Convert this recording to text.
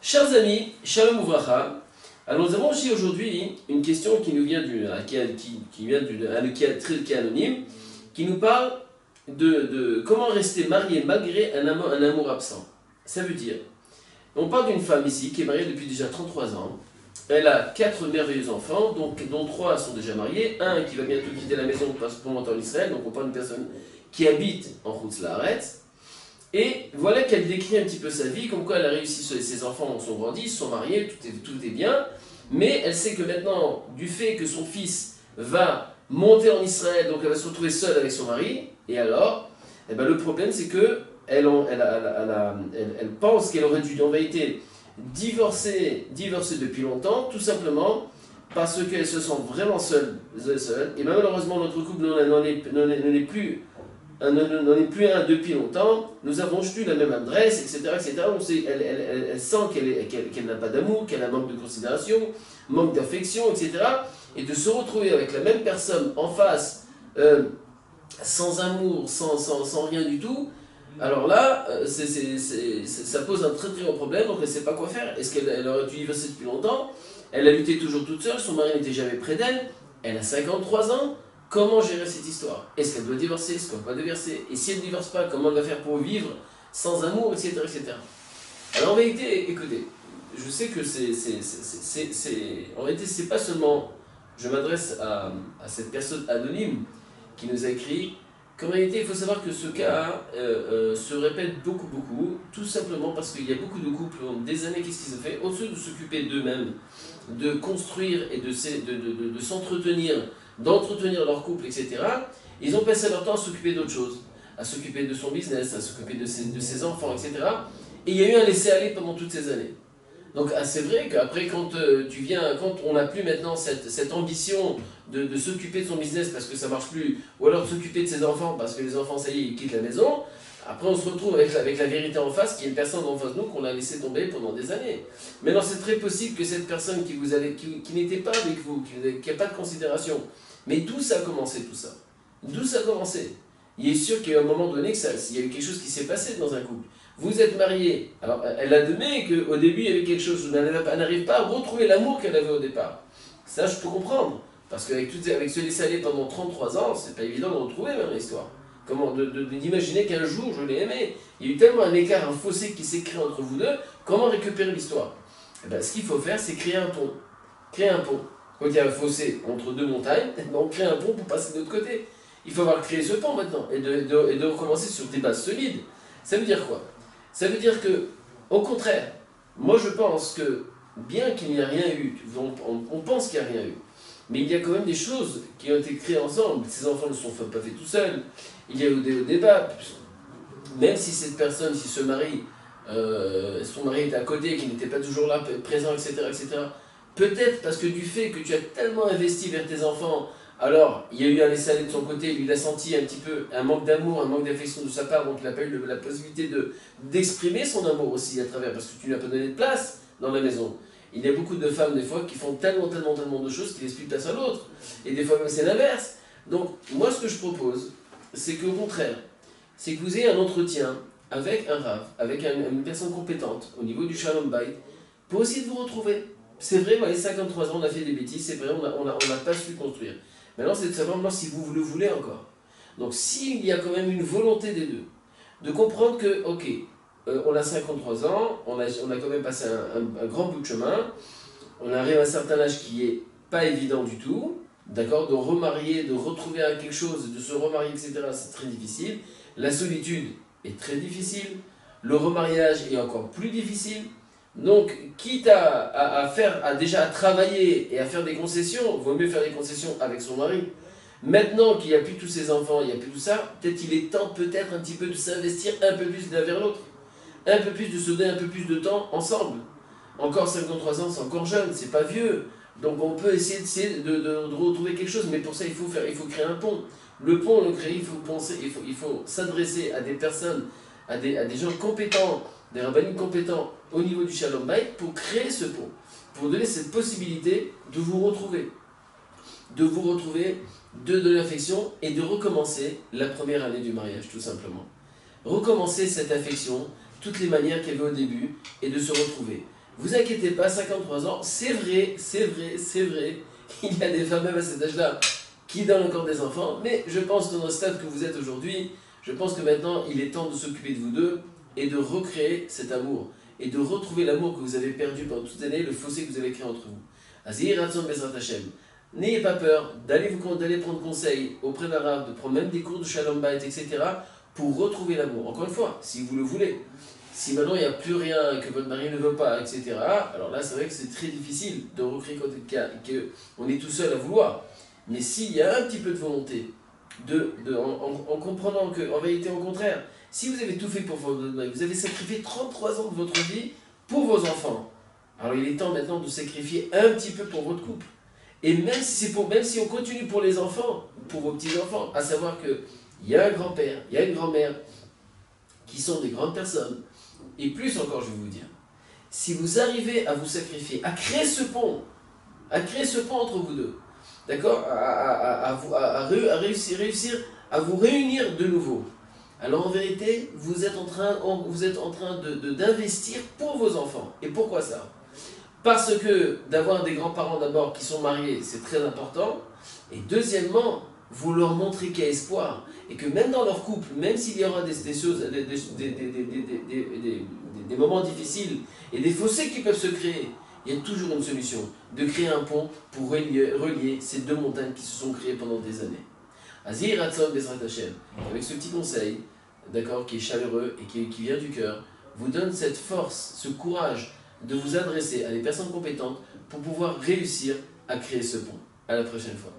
Chers amis, Shalom Ouvracha. Alors nous avons aussi aujourd'hui une question qui nous vient qui est anonyme, qui nous parle de comment rester marié malgré un amour absent. Ça veut dire, on parle d'une femme ici qui est mariée depuis déjà 33 ans. Elle a 4 merveilleux enfants, dont 3 sont déjà mariés, un qui va bientôt quitter la maison pour monter en Israël, donc on parle d'une personne qui habite en Chutz La'aretz. Et voilà qu'elle décrit un petit peu sa vie, comme quoi elle a réussi, ses enfants sont grandis, sont mariés, tout est bien, mais elle sait que maintenant, du fait que son fils va monter en Israël, donc elle va se retrouver seule avec son mari, et alors, eh ben, le problème c'est que elle pense qu'elle aurait dû en vérité divorcer depuis longtemps, tout simplement parce qu'elle se sent vraiment seule, et malheureusement notre couple n'en est plus un depuis longtemps, nous avons jeté la même adresse, etc. Elle sent qu'elle n'a pas d'amour, qu'elle a un manque de considération, manque d'affection, etc. Et de se retrouver avec la même personne en face, sans amour, sans rien du tout, alors là, ça pose un très très gros problème, donc elle ne sait pas quoi faire. Est-ce qu'elle aurait dû divorcer depuis longtemps? Elle a lutté toujours toute seule, son mari n'était jamais près d'elle, elle a 53 ans. Comment gérer cette histoire? Est-ce qu'elle doit divorcer? Est-ce qu'elle ne doit pas divorcer? Et si elle ne divorce pas, comment elle va faire pour vivre sans amour, etc. etc. Alors en vérité, écoutez, je sais que en réalité, c'est pas seulement, je m'adresse à cette personne anonyme qui nous a écrit, qu'en réalité, il faut savoir que ce cas se répète beaucoup, tout simplement parce qu'il y a beaucoup de couples, pendant des années, qu'est-ce qu'ils ont fait? Au-dessus de s'occuper d'eux-mêmes, de construire et de s'entretenir, d'entretenir leur couple, etc., ils ont passé leur temps à s'occuper d'autre chose, à s'occuper de son business, à s'occuper de ses enfants, etc. Et il y a eu un laisser-aller pendant toutes ces années. Donc c'est vrai qu'après, quand on n'a plus maintenant cette ambition de s'occuper de son business parce que ça ne marche plus, ou alors de s'occuper de ses enfants parce que les enfants, ça y est, ils quittent la maison, après on se retrouve avec la vérité en face, qui est une personne en face de nous qu'on a laissé tomber pendant des années. Maintenant c'est très possible que cette personne qui n'était pas avec vous, qui n'a pas de considération, mais d'où ça a commencé tout ça? D'où ça a commencé? Il est sûr qu'il y a un moment donné qu'il y a eu quelque chose qui s'est passé dans un couple. Vous êtes mariés, alors elle a donné qu'au début il y avait quelque chose, elle n'arrive pas à retrouver l'amour qu'elle avait au départ. Ça je peux comprendre, parce qu'avec ce laisser-aller pendant 33 ans, c'est pas évident de retrouver même l'histoire. Comment d'imaginer qu'un jour je l'ai aimé. Il y a eu tellement un écart, un fossé qui s'est créé entre vous deux, comment récupérer l'histoire? Eh bien, ce qu'il faut faire, c'est créer un pont. Créer un pont. Quand il y a un fossé entre deux montagnes, on crée un pont pour passer de l'autre côté. Il faut avoir créé ce pont maintenant, et de recommencer sur des bases solides. Ça veut dire quoi? Ça veut dire que, au contraire, moi je pense que, bien qu'il n'y ait rien eu, on pense qu'il n'y a rien eu, mais il y a quand même des choses qui ont été créées ensemble. Ces enfants ne sont pas faits tout seuls. Il y a eu des débats. Même si cette personne, si ce mari, son mari était à côté, qu'il n'était pas toujours là, présent, etc., etc., peut-être parce que du fait que tu as tellement investi vers tes enfants, alors il y a eu un laisser-aller de son côté, lui il a senti un petit peu un manque d'amour, un manque d'affection de sa part, donc il n'a pas eu la possibilité d'exprimer son amour aussi à travers, parce que tu ne lui as pas donné de place dans la maison. Il y a beaucoup de femmes des fois qui font tellement de choses qui laissent plus de place à l'autre. Et des fois même c'est l'inverse. Donc moi ce que je propose, c'est qu'au contraire, c'est que vous ayez un entretien avec un rav, avec une personne compétente au niveau du Shalom Bayit, pour essayer de vous retrouver. C'est vrai, les 53 ans on a fait des bêtises, c'est vrai, on n'a pas su construire. Maintenant c'est de savoir si vous le voulez encore. Donc s'il y a quand même une volonté des deux, de comprendre que, ok, on a 53 ans, on a quand même passé un grand bout de chemin, on arrive à un certain âge qui n'est pas évident du tout, d'accord, de remarier, de retrouver quelque chose, de se remarier, etc., c'est très difficile. La solitude est très difficile, le remariage est encore plus difficile. Donc, quitte déjà à travailler et à faire des concessions, il vaut mieux faire des concessions avec son mari. Maintenant qu'il n'y a plus tous ses enfants, il n'y a plus tout ça, peut-être il est temps peut-être un petit peu de s'investir un peu plus l'un vers l'autre. Un peu plus de se donner un peu plus de temps ensemble. Encore 53 ans, c'est encore jeune, c'est pas vieux. Donc on peut essayer de retrouver quelque chose, mais pour ça il faut créer un pont. Le pont, on le crée, il faut s'adresser à des personnes, à des gens compétents, des rabbins compétents au niveau du Shalom Bayit pour créer ce pont, pour donner cette possibilité de vous retrouver, de l'affection et de recommencer la première année du mariage, tout simplement. Recommencer cette affection, toutes les manières qu'il y avait au début, et de se retrouver. Vous inquiétez pas, 53 ans, c'est vrai, il y a des femmes même à cet âge-là qui donnent encore des enfants, mais je pense que dans le stade que vous êtes aujourd'hui, je pense que maintenant il est temps de s'occuper de vous deux et de recréer cet amour et de retrouver l'amour que vous avez perdu pendant toutes les années, le fossé que vous avez créé entre vous. Azir Ratson Bezrat Hashem. N'ayez pas peur d'aller prendre conseil auprès d'un rabbin, de prendre même des cours de Shalom Bayit, etc. pour retrouver l'amour. Encore une fois, si vous le voulez. Si maintenant il n'y a plus rien, que votre mari ne veut pas, etc., alors là c'est vrai que c'est très difficile de recréer quand on est tout seul à vouloir. Mais s'il y a un petit peu de volonté, en comprenant qu'en réalité au contraire, si vous avez tout fait pour votre mari, vous avez sacrifié 33 ans de votre vie pour vos enfants, alors il est temps maintenant de sacrifier un petit peu pour votre couple. Et même si on continue pour les enfants, pour vos petits-enfants, à savoir qu'il y a un grand-père, il y a une grand-mère, qui sont des grandes personnes, et plus encore je vais vous dire, si vous arrivez à vous sacrifier, à créer ce pont entre vous deux, d'accord, à réussir à vous réunir de nouveau, alors en vérité, vous êtes en train d'investir pour vos enfants. Et pourquoi ça? Parce que d'avoir des grands-parents d'abord qui sont mariés, c'est très important. Et deuxièmement, vous leur montrez qu'il y a espoir. Et que même dans leur couple, même s'il y aura des moments difficiles et des fossés qui peuvent se créer, il y a toujours une solution. De créer un pont pour relier ces deux montagnes qui se sont créées pendant des années. Azir Ratzon Bezrat Hashem, avec ce petit conseil, d'accord, qui est chaleureux et qui vient du cœur, vous donne cette force, ce courage de vous adresser à des personnes compétentes pour pouvoir réussir à créer ce pont. À la prochaine fois.